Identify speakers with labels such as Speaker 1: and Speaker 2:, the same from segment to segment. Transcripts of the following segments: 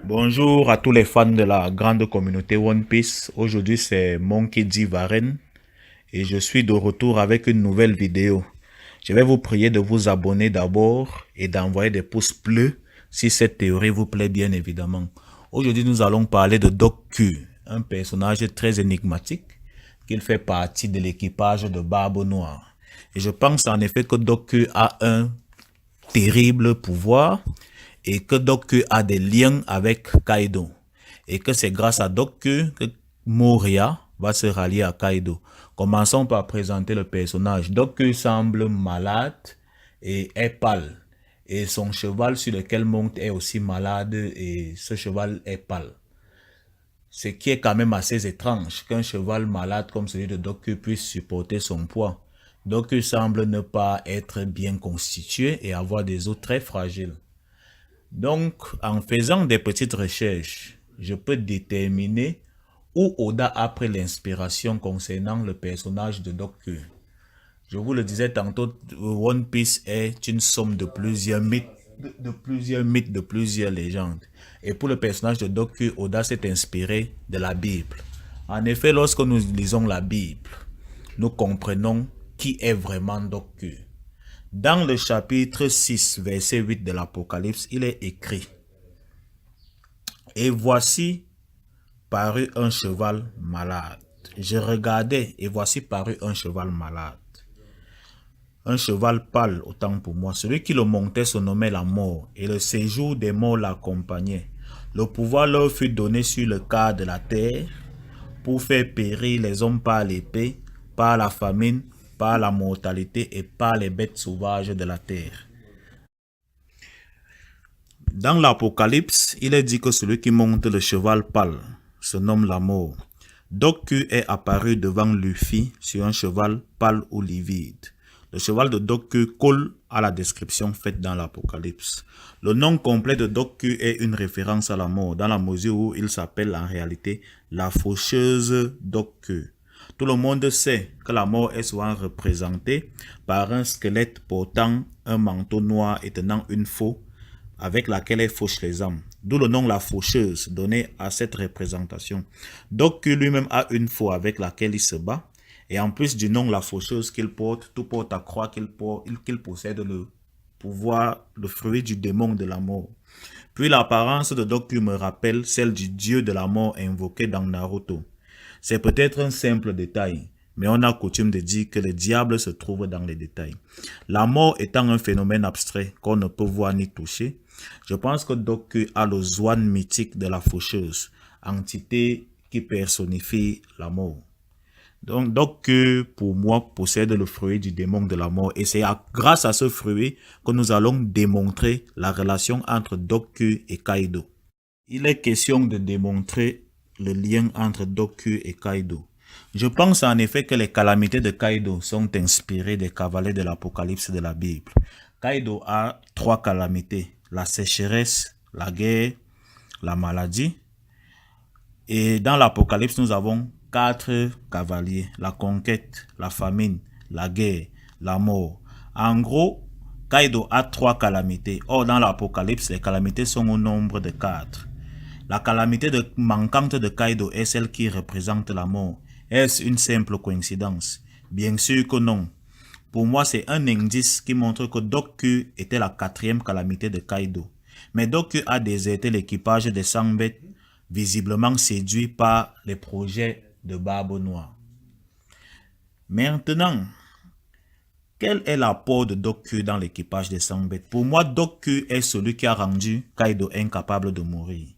Speaker 1: Bonjour à tous les fans de la grande communauté One Piece. Aujourd'hui c'est Monkey D. Varenne et je suis de retour avec une nouvelle vidéo. Je vais vous prier de vous abonner d'abord et d'envoyer des pouces bleus si cette théorie vous plaît bien évidemment. Aujourd'hui nous allons parler de Doc Q, un personnage très énigmatique qu'il fait partie de l'équipage de Barbe Noire. Et je pense en effet que Doc Q a un terrible pouvoir et que Doku a des liens avec Kaido. Et que c'est grâce à Doku que Moria va se rallier à Kaido. Commençons par présenter le personnage. Doku semble malade et est pâle. Et son cheval sur lequel monte est aussi malade et ce cheval est pâle. Ce qui est quand même assez étrange qu'un cheval malade comme celui de Doku puisse supporter son poids. Doku semble ne pas être bien constitué et avoir des os très fragiles. Donc, en faisant des petites recherches, je peux déterminer où Oda a pris l'inspiration concernant le personnage de Doku. Je vous le disais tantôt, One Piece est une somme de plusieurs mythes, de plusieurs légendes. Et pour le personnage de Doku, Oda s'est inspiré de la Bible. En effet, lorsque nous lisons la Bible, nous comprenons qui est vraiment Doku. Dans le chapitre 6, verset 8 de l'Apocalypse, il est écrit: Et voici parut un cheval malade. Je regardais et voici parut un cheval malade. Un cheval pâle autant pour moi. Celui qui le montait se nommait la mort et le séjour des morts l'accompagnait. Le pouvoir leur fut donné sur le quart de la terre pour faire périr les hommes par l'épée, par la famine, par la mortalité et par les bêtes sauvages de la terre. Dans l'Apocalypse, il est dit que celui qui monte le cheval pâle se nomme la mort. Doku est apparu devant Luffy sur un cheval pâle ou livide. Le cheval de Doku colle à la description faite dans l'Apocalypse. Le nom complet de Doku est une référence à la mort, dans la mesure où il s'appelle en réalité la faucheuse Doku. Tout le monde sait que la mort est souvent représentée par un squelette portant un manteau noir et tenant une faux avec laquelle elle fauche les âmes. D'où le nom la faucheuse donné à cette représentation. Doku lui-même a une faux avec laquelle il se bat. Et en plus du nom la faucheuse qu'il porte, tout porte à croire qu'il possède le pouvoir, le fruit du démon de la mort. Puis l'apparence de Doku me rappelle celle du dieu de la mort invoqué dans Naruto. C'est peut-être un simple détail, mais on a coutume de dire que le diable se trouve dans les détails. La mort étant un phénomène abstrait qu'on ne peut voir ni toucher, je pense que Doku a le Zwan mythique de la faucheuse, entité qui personnifie la mort. Donc Doku, pour moi, possède le fruit du démon de la mort. Et c'est grâce à ce fruit que nous allons démontrer la relation entre Doku et Kaido. Il est question de démontrer le lien entre Doku et Kaido. Je pense en effet que les calamités de Kaido sont inspirées des cavaliers de l'Apocalypse de la Bible. Kaido a 3 calamités: la sécheresse, la guerre, la maladie. Et dans l'Apocalypse, nous avons 4 cavaliers: la conquête, la famine, la guerre, la mort. En gros, Kaido a 3 calamités. Or, dans l'Apocalypse, les calamités sont au nombre de 4. La calamité manquante de Kaido est celle qui représente la mort. Est-ce une simple coïncidence? Bien sûr que non. Pour moi, c'est un indice qui montre que Doku était la 4e calamité de Kaido. Mais Doku a déserté l'équipage des Sangbet, visiblement séduit par les projets de Barbe Noire. Maintenant, quel est l'apport de Doku dans l'équipage des Sangbet? Pour moi, Doku est celui qui a rendu Kaido incapable de mourir.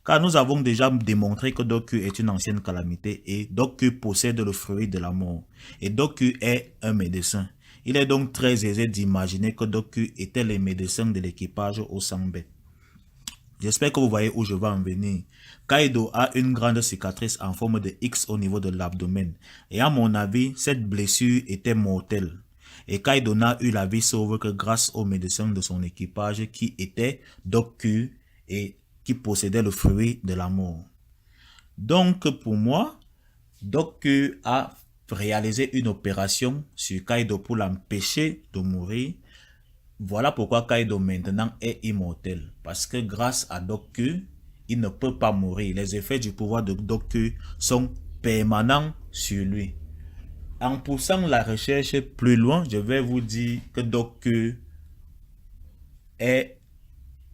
Speaker 1: Car nous avons déjà démontré que Doku est une ancienne calamité et Doku possède le fruit de la mort. Et Doku est un médecin. Il est donc très aisé d'imaginer que Doku était le médecin de l'équipage au Sangbet. J'espère que vous voyez où je vais en venir. Kaido a une grande cicatrice en forme de X au niveau de l'abdomen. Et à mon avis, cette blessure était mortelle. Et Kaido n'a eu la vie sauve que grâce aux médecins de son équipage qui était Doku et qui possédait le fruit de la mort. Donc pour moi, Doku a réalisé une opération sur Kaido pour l'empêcher de mourir. Voilà pourquoi Kaido maintenant est immortel. Parce que grâce à Doku, il ne peut pas mourir. Les effets du pouvoir de Doku sont permanents sur lui. En poussant la recherche plus loin, je vais vous dire que Doku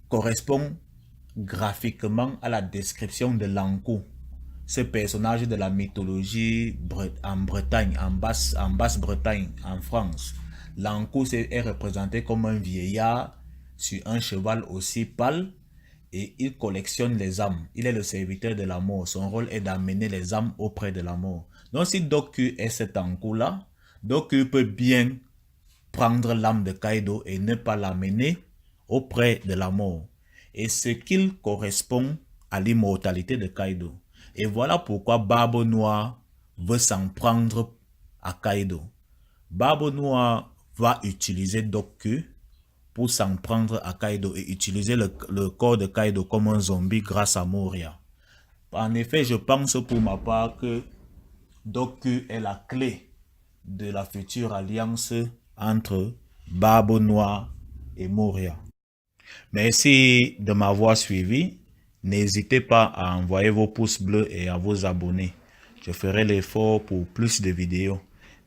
Speaker 1: correspond graphiquement à la description de Lankou, ce personnage de la mythologie en Bretagne, en Basse-Bretagne, en France. Lankou est représenté comme un vieillard sur un cheval aussi pâle et il collectionne les âmes. Il est le serviteur de la mort. Son rôle est d'amener les âmes auprès de la mort. Donc si Doku est cet Lankou-là, Doku peut bien prendre l'âme de Kaido et ne pas l'amener auprès de la mort. Et ce qu'il correspond à l'immortalité de Kaido. Et voilà pourquoi Barbe Noire veut s'en prendre à Kaido. Barbe Noire va utiliser Doku pour s'en prendre à Kaido et utiliser le corps de Kaido comme un zombie grâce à Moria. En effet, je pense pour ma part que Doku est la clé de la future alliance entre Barbe Noire et Moria. Merci de m'avoir suivi. N'hésitez pas à envoyer vos pouces bleus et à vous abonner. Je ferai l'effort pour plus de vidéos.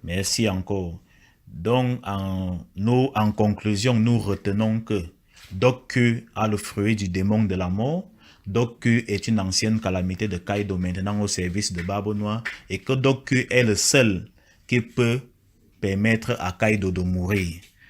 Speaker 1: Merci encore. Donc, en conclusion, nous retenons que Doku a le fruit du démon de la mort. Doku est une ancienne calamité de Kaido maintenant au service de Barbe Noire. Et que Doku est le seul qui peut permettre à Kaido de mourir.